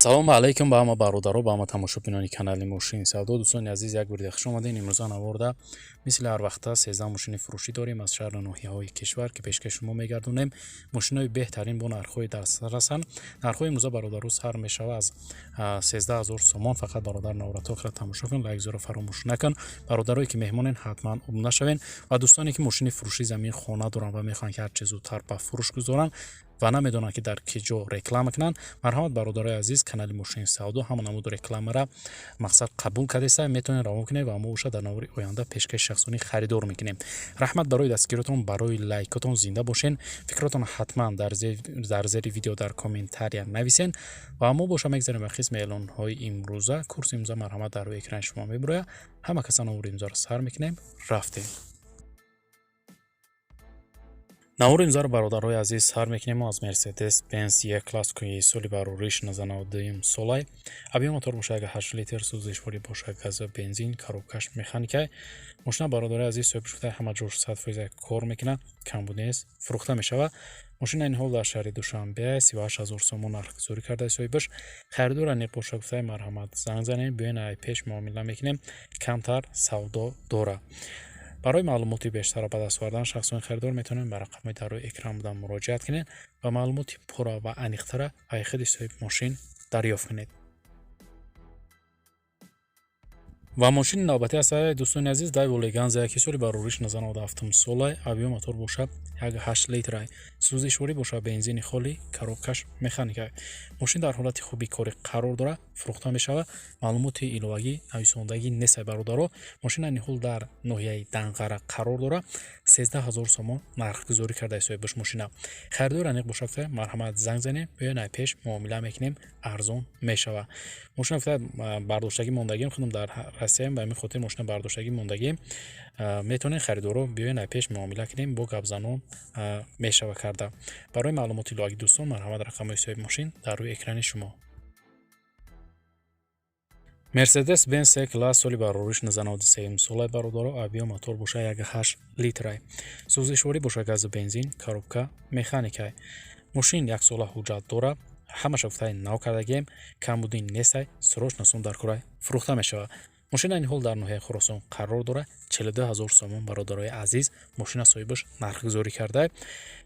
салому алайкум ба ҳама бародаро, ба ҳама тамошобинони канали Мошини Савдо. Дӯстони азиз, як бори хуш омадед. Имрӯза наварда мисли ҳар вақта 13 мошини фурӯшӣ дорем аз шаҳру ноҳияҳои кишвар ки пешкаш шумо мегардонем. Мошинои беҳтарин бо нархҳои дастрасанд. нархҳои имрӯза бародаро сар мешава аз 13 000 сомон. фақат бародар навратҳо хира тамошо кун, лайкзоро фаромӯш накун. бародарое ки меҳмонен ҳатман обуна шавен ва дӯстоне ки мошини фурӯши замин хона доранд ва мехоҳанд ки ҳарчи зудтар ба фурӯш гузоранд ва намедонанд ки дар ки ҷо реклама кунанд. марҳамат бародарои азиз, канали Мошини Савдо ҳама намуди рекламара мақсад қабул кардеса метавонед равон кунед ва мо боша дар навори оянда пешкаши шахсонӣ харидор мекунем. раҳмат барои дастгиротон, барои лайкотон зинда бошен. фикротон ҳатман дар зери видео дар комментария нависен ва мо боша мегзарем ба қисми эълонҳои имрӯза. курси имрӯза марҳамат дар рӯи экрани шумо мебирояд. ҳама каса навори имрӯзаро сар мекунем. рафтем. навори имзаро бародарои азиз сар мекунем аз Mercedes Benz E-Class ки соли барориш 1992 солай. объем мотор бошад 8 литр, сӯзишворӣ бошад газо бензин, коробкаш механикай. мошина бародарои азиз соҳиби шуфта ҳама ҷош 100% кор мекунад, камбуд нест, фурӯхта мешавад. мошина ин ҳол дар шаҳри Душанбе 38 000 сомон нархгузорӣ карда соҳибаш. харидор аниқ боша гуфта марҳамат занг занед, биёен ай пеш муомила мекунем, камтар савдо дора. барои маълумоти бештар ба даст овардан шахсони харидор метавонед ба рақамҳои дар рӯи экран будан муроҷиат кунед ва маълумоти пурра ва аниқтара аз худи соҳиби мошин дарёфт кунед. ва мошини навбатӣ аст дӯстони азиз, Daewoo Leganza ки соли барориш 1997 солай. объем мотор бошад 8 литр, сӯзишворӣ бошад бензини холӣ, коробкаш механикай. мошин дар ҳолати хуби корӣ қарор дорад, фурӯхта мешавад. маълумоти иловагӣ нависондагӣ нест бародаро. мошина ниҳол дар ноҳияи Данғара қарор дорад. 13 000 сомон нархгузорӣ карда соҳибаш мошина. харидор аниқ бошад марҳамат занг занед, биёен ай пеш муомила мекунем, арзон мешавад. мошина бардоштагӣ мондагием худам дар Россия ба ин хотир мошина бардоштагӣ мондагием метавонед харидоро биёен ай пеш муомила кунем, бо гапзанон мешава карда. барои маълумоти иловагӣ дӯстон марҳамат рақамҳои соҳиби мошин дар рӯи экрани шумо. Mercedes Benz E-Class соли барориш 1993 солай бародаро. объем мотор боша 8 литр, сӯзишворӣ боша газу бензин, коробка механикай. мошин 1 сола ҳуҷҷат дорад. ҳамаша гуфтаи нав кардагием, камбудин нестай, срочно сум дар кора фурӯхта мешавад. мошина ин ҳол дар ноҳияи Хӯросон қарор дорад. 42 000 сомон бародарои азиз, мошина соҳибаш нархгузорӣ карда.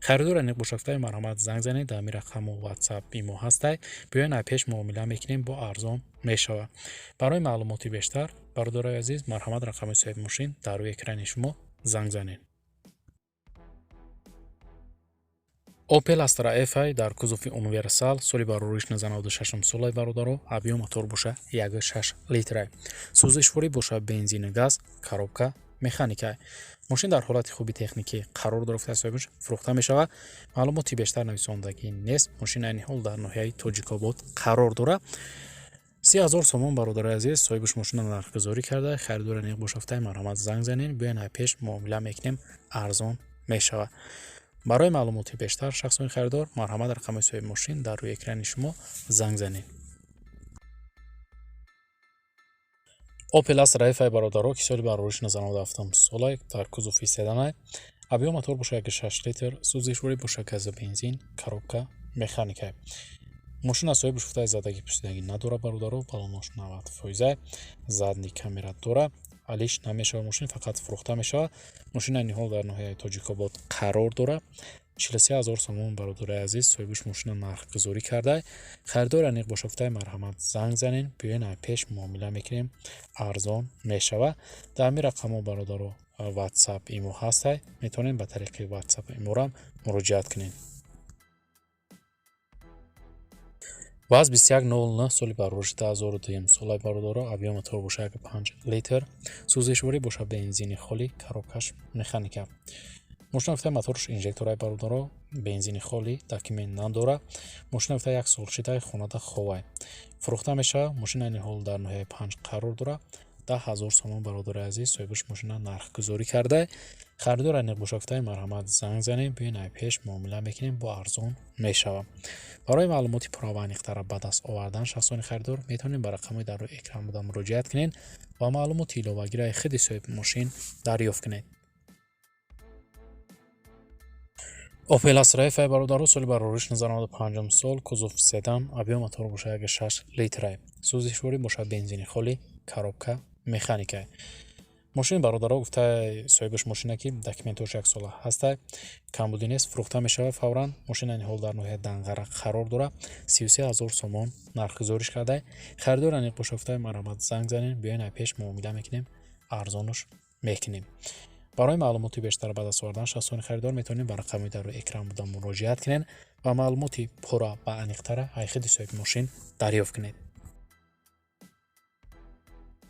харидор аниқ боша гуфта марҳамат занг занед, дар ҳамин рақаму WhatsApp имо ҳастай, биёен ай пеш муомила мекунем, бо арзон мешавад. барои маълумоти бештар бародарои азиз марҳамат рақамҳои соҳиби мошин дар рӯи экрани шумо занг занед. Opel Astra F дар кузуфи универсал соли барориш 1996 солай бародаро. объем мотор боша 1.6 литр, сӯзишворӣ боша бензини газ, коробка механикай. мошин дар ҳолати хуби техникӣ қарор дорад, соҳибаш фурӯхта мешавад. маълумоти бештар нависондагӣ нест. мошина ин ҳол дар ноҳияи Тоҷикобод қарор дорад. 30 000 сомон бародарои азиз, соҳибаш мошина нархгузорӣ карда. харидор аниқ боша гуфта марҳамат занг занед, биёен ай пеш муомила мекунем, арзон мешавад. барои маълумоти бештар шахсони харидор марҳамат рақамҳои соҳиби мошин дар рӯи экрани шумо занг занед. Opel Astra F бародаро ки соли барориш 1997 солай дар кузуфи седанай. объем мотор боша 1.6 литр, сӯзишворӣ боша газу бензин, коробка механикай. мошина соҳибаш гуфта задагӣ пусидагӣ надорад бародаро, балонош 90%, задни камера дорад. алиш намешавад, мошин фақат фурӯхта мешавад. мошина ин ҳол дар ноҳияи Тоҷикобод қарор дорад. 43 000 сомон бародарои азиз, соҳибаш мошина нархгузорӣ карда. харидор аниқ боша гуфта марҳамат занг занед, биёен ай пеш муомила мекунем, арзон мешавад. дар ҳамин рақамҳо бародаро WhatsApp имо ҳастай, метавонед ба тариқи WhatsApp иморам муроҷиат кунед. ВАЗ 2109 соли барориш 2002 солай бародаро. объем мотор боша 1.5 литр, сӯзишворӣ боша бензини холӣ, коробкаш механика. мошина гуфта моторш инжекторай бародаро, бензини холӣ, документ надорад. мошина гуфта 1 сол шидай, хонада ховай, фурӯхта мешавад. мошина ин ҳол дар ноҳияи Панҷ қарор дорад. 10 000 сомон бародарои азиз, соҳибаш мошина нархгузорӣ карда. харидор аниқ боша гуфта марҳамат занг занед, биёен ай пеш муомила мекунем, бо арзон мешавад. барои маълумоти пурра ва аниқтара ба даст овардан шахсони харидор метавонед ба рақамҳои дар рӯи экран буда муроҷиат кунед ва маълумоти иловагиро аз худи соҳиби мошин дарёфт кунед. Opel Astra F бародаро соли барориш 1995 сол кузов седан объем мотор бошад 1.6 литр сӯзишворӣ бошад бензини холӣ коробка механика мошини бародаро гуфта соҳибаш мошина ки документош 1 сола ҳаста камбуди нест фурӯхта мешавад фавран мошина ин ҳол дар ноҳияи Данғара қарор дорад 33 000 сомон нархгузориш карда харидор аниқ бошад гуфта марҳамат занг занед биёен ай пеш муомила мекунем арзонуш мекунем. برای معلومات بیشتر بعد از آوردن شخصان خریدار میتونید به رقمی در روی اکران بوده مراجعت کنید و معلومات پورا و عمیق‌تر از خود صاحب ماشین دریافت کنید.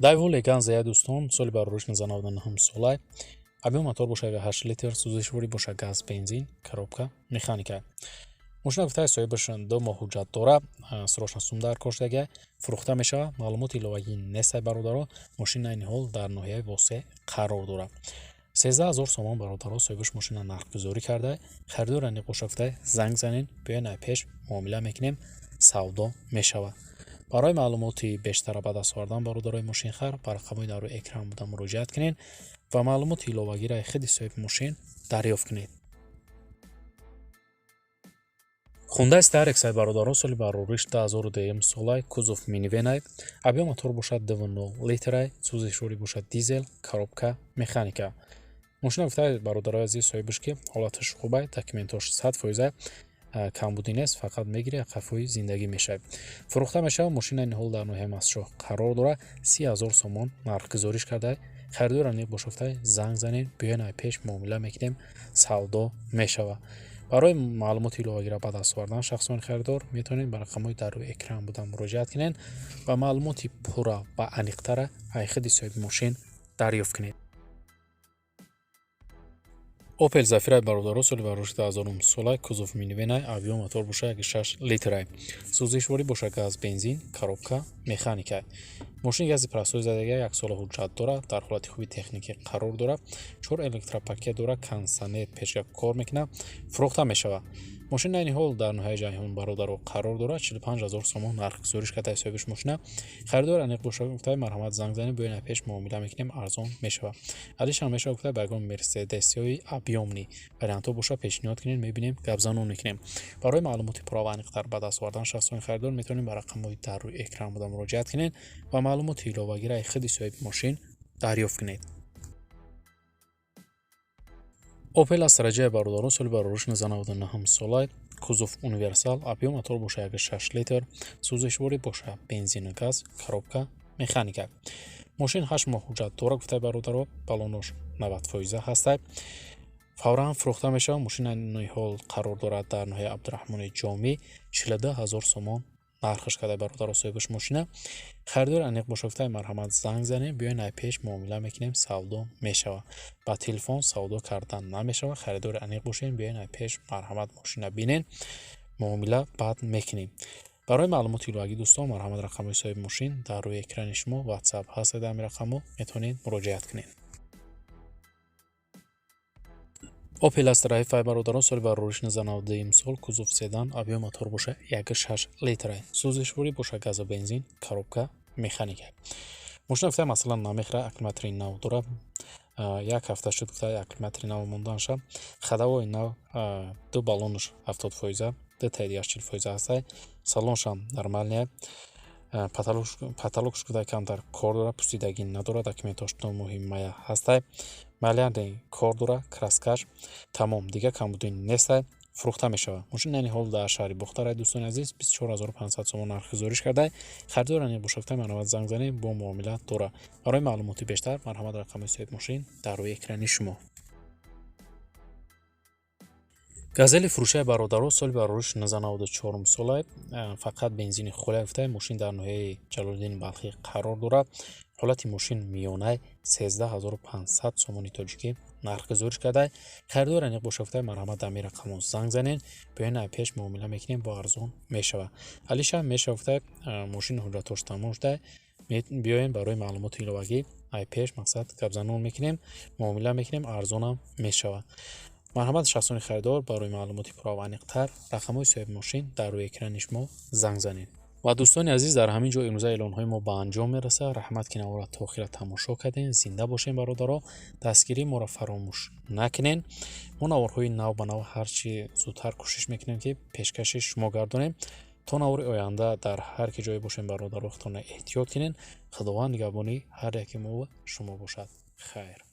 دایو لگان زیاد دوستان سال برای 1999 ساله объем мотор бошад 8 литр сӯзишворӣ бошад газ бензин коробка механика мошина гуфтаи соҳибаш 2 моҳ ҳуҷҷат дорад срочно сум дар кор шудага фурӯхта мешавад маълумоти иловагӣ нестай бародаро мошина ин ҳол дар ноҳияи восеъ қарор дорад 13 000 сомон бародаро соҳибаш мошина нархгузорӣ карда харидор аниқ бошад гуфта занг занед биёен ай пеш муомила мекунем савдо мешавад. برای معلومات بیشتر بعد از آوردن برادرای ماشین خر بر رقم‌های در روی اکران بوده مراجعت کنید و معلومات ایلاوگی را خود صاحب ماشین دریافت کنید. Hyundai Starex برادران سال برآوریش 2002 ساله کوزوف مینیون объем мотор باشد 2.0 لیتر سوزشوری باشد دیزل коробка механика ماشین گفته برادرای عزیز صاحبش که حالتش خوبه داکیومنتاش 100% камбуди нест фақат мегири қафои зиндагӣ мешавад фурӯхта мешавад мошина ин ҳол дар ноҳияи масшоҳ қарор дорад 30 000 сомон нархгузориш карда харидор аниқ бошад гуфта занг занед биёен ай пеш муомила мекунем савдо мешавад. барои маълумоти иловагиро баъд аз овардан шахсони харидор метавонед ба рақамҳои дар рӯи экран буда муроҷиат кунед ва маълумоти пурра ва аниқтара аз худи соҳиби мошин дарёфт кунед. Opel Zafira бародаро соли барош 2000 сола кузов минивенай объем мотор бошад 1.6 литр сӯзишворӣ бошад газ бензин коробка механика мошин гази прасой задага 1 сола ҳуҷҷат дорад дар ҳолати хуби техникӣ қарор дорад 4 электропакет дорад консонет пешка кор мекунад фурӯхта мешавад мошина ин ҳол дар ноҳияи ҷаҳон бародаро қарор дорад 45 000 сомон нархгузориш кардаи соҳибаш мошина харидор аниқ бошад гуфта марҳамат занг занед биёен ай пеш муомила мекунем арзон мешавад алишан мешавад гуфта ба ягон мерседесиёи объёмни вариантҳо бошад пешниҳод кунед мебинем гапзанон мекунем барои маълумоти пурра ва аниқтар баъд аз овардан шахсони харидор метавонед ба рақамҳои дар рӯи экран буда муроҷиат кунед ва маълумоти иловагиро аз худи соҳиби мошин дарёфт кунед. Opel Astra бародарон соли барош 1999 сола кузов универсал объем мотор бошад 1.6 литр сӯзишворӣ бошад бензину газ коробка механика мошин 8 моҳ ҳуҷҷат дорад гуфта бародаро балонош 90% ҳаста фавран фурӯхта мешавад мошина ин ҳол қарор дорад дар ноҳияи Абдураҳмони Ҷомӣ 42 000 сомон нархш карда бародаро соҳибаш мошина харидор аниқ бошад гуфта марҳамат занг занед биёен ай пеш муомила мекунем савдо мешавад ба телефон савдо кардан намешавад харидор аниқ бошед биёен ай пеш марҳамат мошина бинед муомила баъд мекунем. барои маълумоти иловагӣ дӯстон марҳамат рақамҳои соҳиби мошин дар рӯи экрани шумо WhatsApp ҳаст дар ҳамин рақамҳо метавонед муроҷиат кунед. Opel Astra F бародарон соли барориш 1992 сол кузов седан объем мотор бошад 1.6 литр сӯзишворӣ бошад газу бензин коробка механика мошина гуфта масалан намехра аккумулятори нав дорад 1 ҳафта шуд гуфта аккумулятори нав монданша хадавои нав 2 балонш 70% 2 тайдияш 40% ҳаста салоншам нормалния потолокш гуфта камтар кор дорад пусидагӣ надорад документош 2 моҳи мая ҳаста малианде кор дорад краскаш тамом дига камбуди нестай фурӯхта мешавад мошина ин ҳол дар шаҳри бухтарай дӯстони азиз 24500 сомон нархгузориш карда харидор аниқ бошад гуфта марҳамат занг занед бо муомила дорад барои маълумоти бештар марҳамат рақами соҳиби мошин дар рӯи экрани шумо. газели фурӯшаи бародаро соли барориш 1994 сола фақат бензини холе гуфта мошин дар ноҳияи ҷалолиддини балхӣ қарор дорад ҳолати мошин миёнай 13500 сомони тоҷикӣ нархгузориш карда харидор аниқ бошад гуфта марҳамат дар мин рақамҳо занг занед биёен ай пеш муомила мекунем бо арзон мешавад алиша мешавад гуфта мошин ҳуҷҷатош тамом шуда биёен барои маълумоти иловагӣ ай пеш мақсад гапзанон мекунем муомила мекунем арзонам мешавад марҳамат шахсони харидор барои маълумоти пурра ва аниқтар рақамҳои соҳиби мошин дар рӯи экрани шумо занг занед. ва дӯстони азиз, дар ҳамин ҷо имрӯза эълонҳои мо ба анҷом мерасад. Раҳмат ки навора то охира тамошо кардем. Зинда бошем бародаро. Дастгирии моро фаромӯш накунен. мо наворҳои нав ба нав ҳарчи зудтар кӯшиш мекунем ки пешкаши шумо гардонем. То навори оянда дар ҳар ки ҷое бошем бародаро, худтонро эҳтиёт кунен. Худованд нигаҳбони ҳар яки мо ва шумо бошад. Хайр.